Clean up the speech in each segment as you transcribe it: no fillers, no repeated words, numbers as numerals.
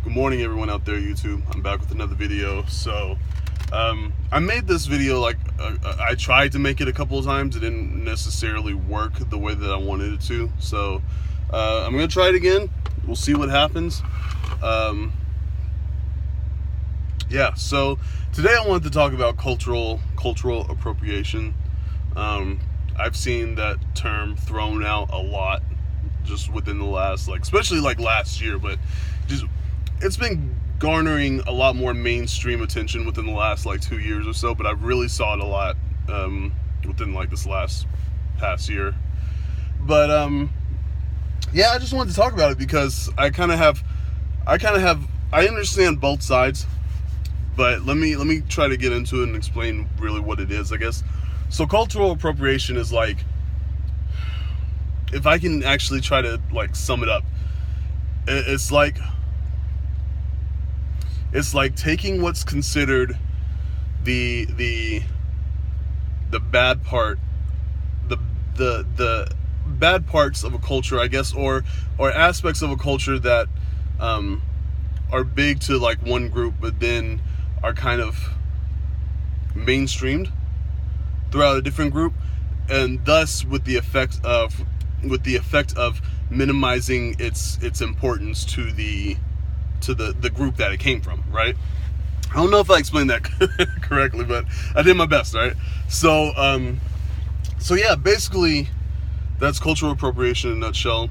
Good morning, everyone out there, YouTube. I'm back with another video. So, I made this video I tried to make it a couple of times. It didn't necessarily work the way that I wanted it to. So, I'm gonna try it again. We'll see what happens. Yeah. So today I wanted to talk about cultural appropriation. I've seen that term thrown out a lot just within the last, especially last year, but just it's been garnering a lot more mainstream attention within the last 2 years or so. But I really saw it a lot within this past year. But yeah, I just wanted to talk about it because I understand both sides. But let me try to get into it and explain really what it is, I guess. So cultural appropriation is if I can actually try to sum it up, it's like taking what's considered the bad part, the bad parts of a culture, I guess, or aspects of a culture that are big to one group, but then are kind of mainstreamed throughout a different group, and thus with the effect of minimizing its importance to the group that it came from, right? I don't know if I explained that correctly, but I did my best, right? So yeah, basically that's cultural appropriation in a nutshell.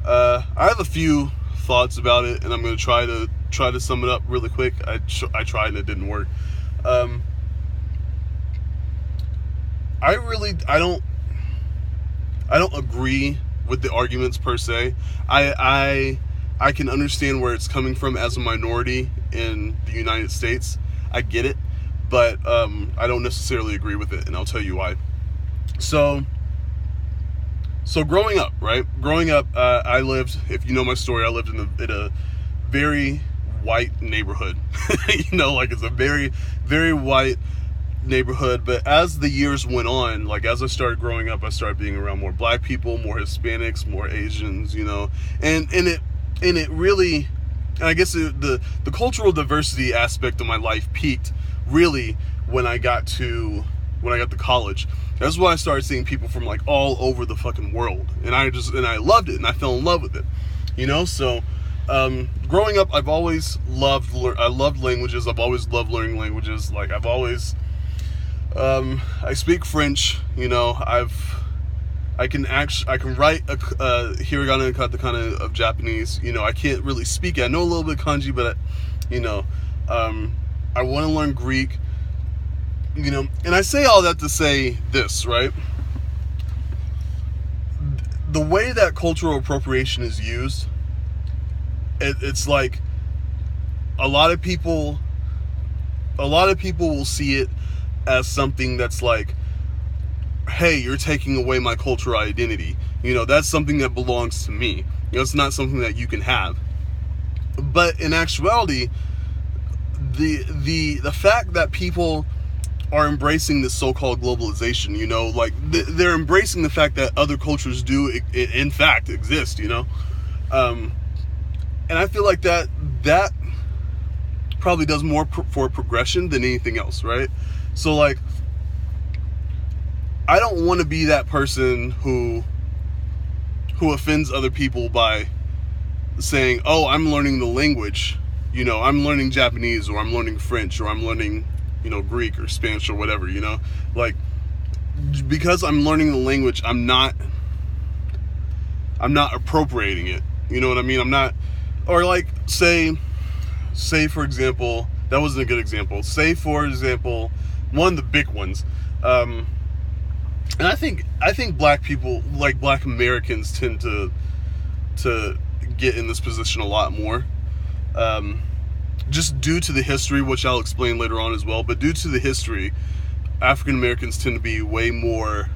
I have a few thoughts about it, and I'm going to try to sum it up really quick. I tried and it didn't work. I don't agree with the arguments per se. I can understand where it's coming from as a minority in the United States. I get it, but I don't necessarily agree with it, and I'll tell you why. So growing up, right? I lived, if you know my story, I lived in a very white neighborhood. It's a very, very white neighborhood. But as the years went on, as I started growing up, I started being around more black people, more Hispanics, more Asians, and it really, and I guess the cultural diversity aspect of my life peaked really when I got to college. That's why I started seeing people from all over the fucking world, and I loved it, and I fell in love with it, So growing up, I've always loved languages. I've always loved learning languages. I've always I speak French. I can write hiragana and katakana of Japanese. I can't really speak it. I know a little bit of kanji, but I want to learn Greek. And I say all that to say this, right? The way that cultural appropriation is used, it's like a lot of people will see it as something that's hey, you're taking away my cultural identity. That's something that belongs to me. It's not something that you can have. But in actuality, the fact that people are embracing this so-called globalization, they're embracing the fact that other cultures do in fact exist, and I feel like that probably does more for progression than anything else, right? So I don't want to be that person who offends other people by saying, oh, I'm learning the language, I'm learning Japanese, or I'm learning French, or I'm learning Greek or Spanish or whatever, because I'm learning the language, I'm not appropriating it. You know what I mean? I'm not, or say for example, that wasn't a good example. Say for example, one of the big ones, and I think black people, black Americans, tend to get in this position a lot more. Just due to the history, which I'll explain later on as well, but due to the history, African Americans tend to be way more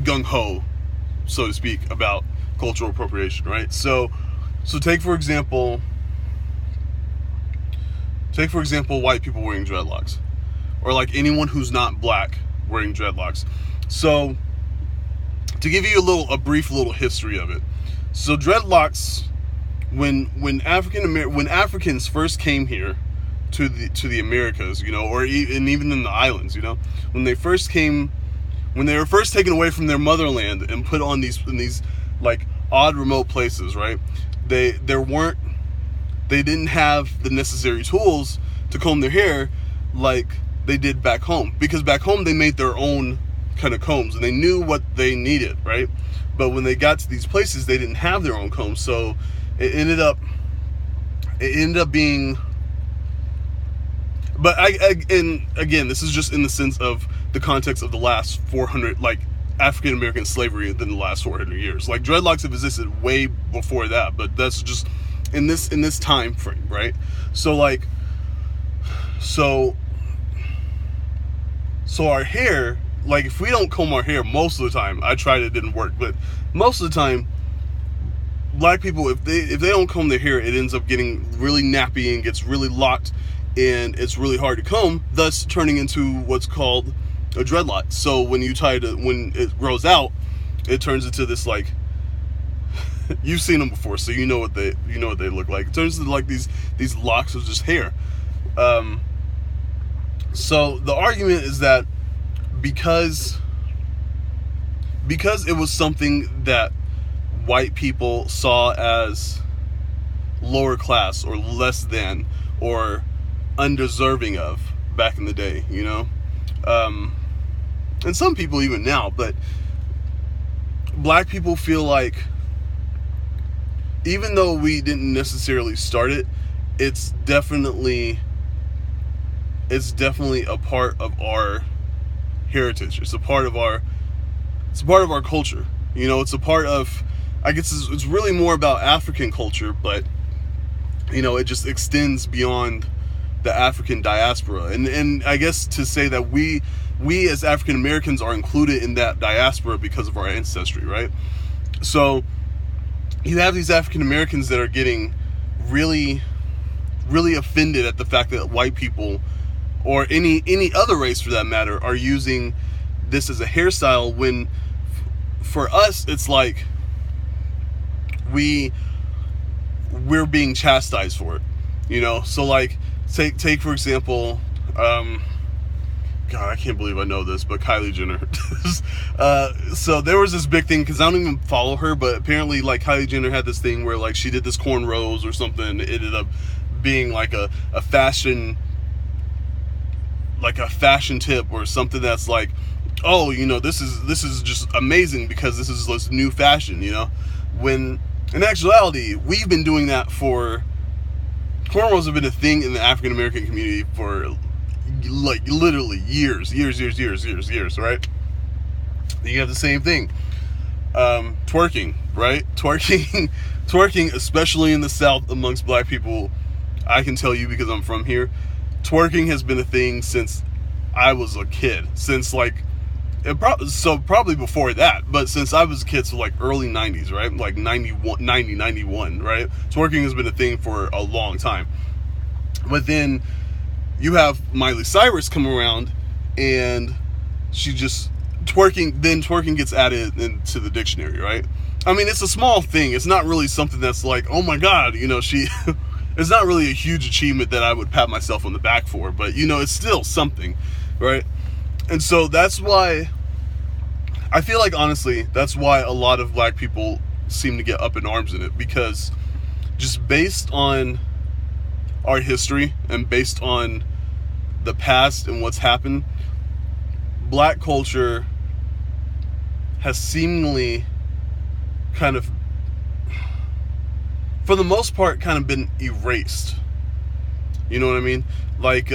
gung-ho, so to speak, about cultural appropriation, right? So take for example white people wearing dreadlocks, or anyone who's not black wearing dreadlocks. So to give you a brief little history of it. So dreadlocks when Africans first came here to the Americas, you know, and even in the islands, you know, when they were first taken away from their motherland and put on these like odd remote places, right? They didn't have the necessary tools to comb their hair like they did back home, because back home they made their own kind of combs and they knew what they needed, right? But when they got to these places, they didn't have their own combs, so it ended up being. But and again, this is just in the sense of the context of the last 400, like African American slavery within the last 400 years. Like dreadlocks have existed way before that, but that's just in this time frame, right? So our hair, like if we don't comb our hair most of the time, I tried, it didn't work, but most of the time, black people, if they don't comb their hair, it ends up getting really nappy and gets really locked, and it's really hard to comb, thus turning into what's called a dreadlock. So when it grows out, it turns into this, like, you've seen them before, so you know what they look like. It turns into like these locks of just hair. So the argument is that because it was something that white people saw as lower class or less than or undeserving of back in the day, you know, and some people even now, but black people feel like even though we didn't necessarily start it, it's definitely a part of our heritage. It's a part of our culture. You know, it's a part of, I guess it's really more about African culture, but you know, it just extends beyond the African diaspora. And I guess to say that we as African Americans are included in that diaspora because of our ancestry, right? So you have these African Americans that are getting really, really offended at the fact that white people, or any other race for that matter, are using this as a hairstyle, when for us it's like we're being chastised for it, you know? So like take for example, God, I can't believe I know this, but Kylie Jenner. So there was this big thing, because I don't even follow her, but apparently like Kylie Jenner had this thing where like she did this cornrows or something. It ended up being like a fashion tip or something that's like, oh, you know, this is just amazing because this is this new fashion, you know? When in actuality, we've been doing that for, cornrows have been a thing in the African American community for like literally years, right? You have the same thing. Twerking, right? Twerking, especially in the South amongst black people, I can tell you because I'm from here, twerking has been a thing since I was a kid. Since like, probably before that, but since I was a kid, so like early 90s, right? Like 91, right? Twerking has been a thing for a long time. But then you have Miley Cyrus come around and she just twerking gets added into the dictionary, right? I mean, it's a small thing. It's not really something that's like, oh my God, you know, it's not really a huge achievement that I would pat myself on the back for, but you know, it's still something, right? And so that's why I feel like, honestly, that's why a lot of black people seem to get up in arms in it, because just based on our history and based on the past and what's happened, black culture has seemingly kind of, for the most part, kind of been erased. You know what I mean? Like,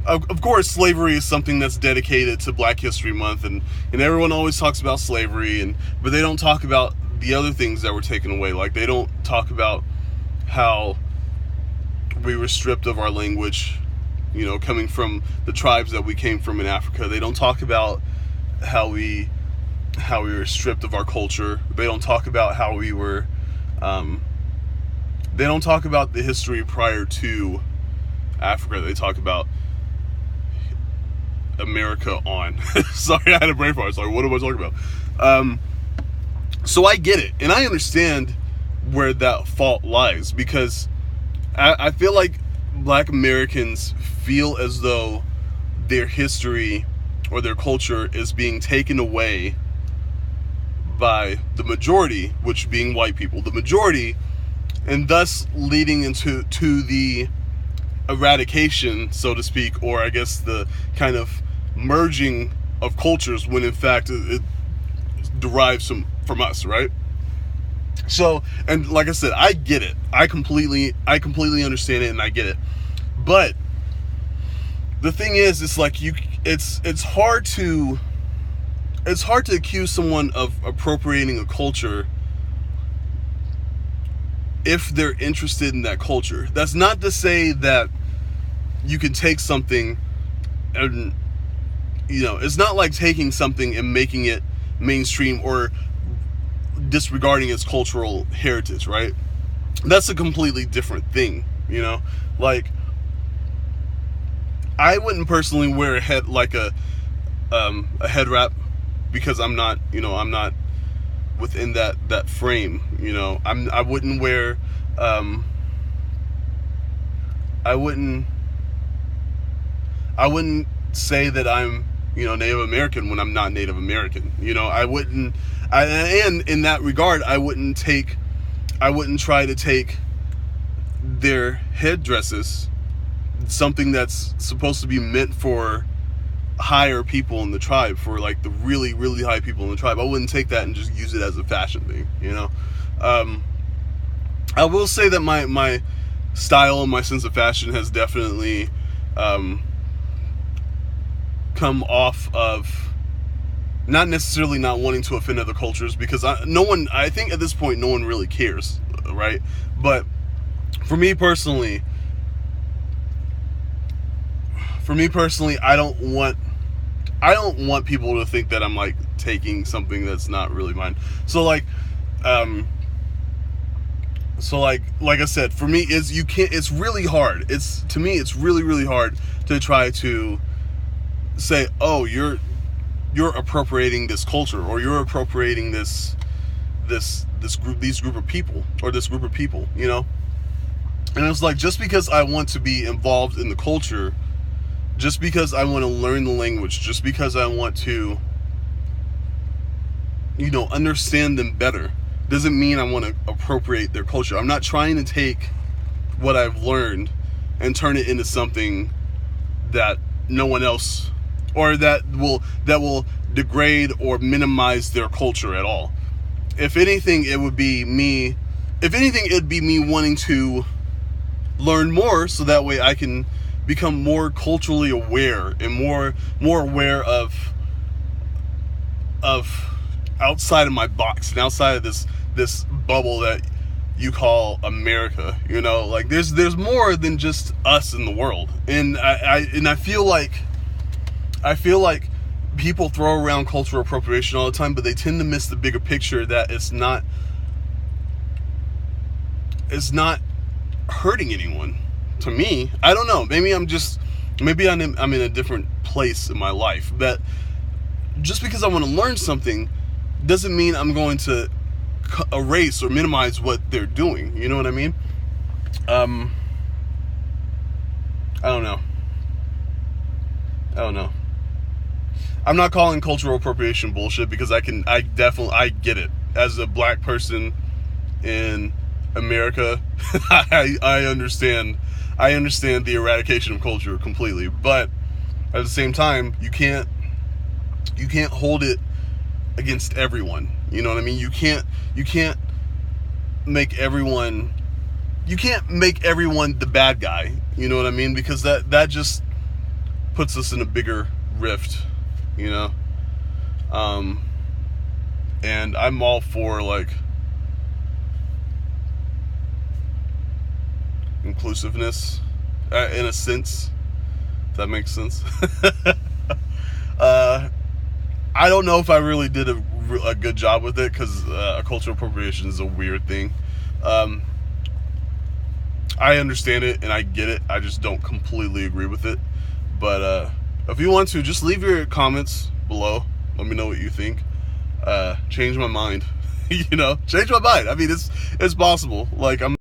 of course, slavery is something that's dedicated to Black History Month, and everyone always talks about slavery, but they don't talk about the other things that were taken away. Like, they don't talk about how we were stripped of our language, you know, coming from the tribes that we came from in Africa. They don't talk about how we were stripped of our culture. They don't talk about how we were, they don't talk about the history prior to Africa. They talk about America on. Sorry, I had a brain fart. Sorry, what am I talking about? So I get it, and I understand where that fault lies, because I feel like Black Americans feel as though their history or their culture is being taken away by the majority, which being white people, the majority, and thus leading into the eradication, so to speak, or I guess the kind of merging of cultures, when in fact it derives from us, right? So, and like I said, I get it. I completely understand it, and I get it. But the thing is, it's like it's hard to accuse someone of appropriating a culture if they're interested in that culture. That's not to say that you can take something and, it's not like taking something and making it mainstream or disregarding its cultural heritage, right? That's a completely different thing, like I wouldn't personally wear a head wrap, because I'm not within that frame. I wouldn't wear I wouldn't say that I'm Native American when I'm not Native American. And in that regard, I wouldn't try to take their headdresses, something that's supposed to be meant for higher people in the tribe, for like the really, really high people in the tribe. I wouldn't take that and just use it as a fashion thing, I will say that my style and my sense of fashion has definitely come off of not necessarily not wanting to offend other cultures, because I think at this point no one really cares, right? But for me personally, I don't want people to think that I'm like taking something that's not really mine. So like I said, for me, it's really hard. To me it's really, really hard to try to say, oh, you're appropriating this culture, or you're appropriating this group of people, or this group of people, And it's like, just because I want to be involved in the culture, just because I want to learn the language, just because I want to, understand them better, doesn't mean I want to appropriate their culture. I'm not trying to take what I've learned and turn it into something that no one else, or that will degrade or minimize their culture at all. If anything, it'd be me wanting to learn more, so that way I can become more culturally aware and more aware of outside of my box and outside of this bubble that you call America. Like there's more than just us in the world. And I feel like people throw around cultural appropriation all the time, but they tend to miss the bigger picture, that it's not hurting anyone. To me, I don't know, maybe I'm in a different place in my life, that just because I want to learn something doesn't mean I'm going to erase or minimize what they're doing. You know what I mean? I don't know. I'm not calling cultural appropriation bullshit, because I get it. As a black person in America, I understand the eradication of culture completely. But at the same time, you can't hold it against everyone. You know what I mean? You can't make everyone the bad guy. You know what I mean? Because that just puts us in a bigger rift, and I'm all for like inclusiveness, in a sense, if that makes sense. I don't know if I really did a good job with it, because cultural appropriation is a weird thing. I understand it and I get it. I just don't completely agree with it. But if you want to, just leave your comments below. Let me know what you think. Change my mind. You know, change my mind. I mean, it's possible. Like, I'm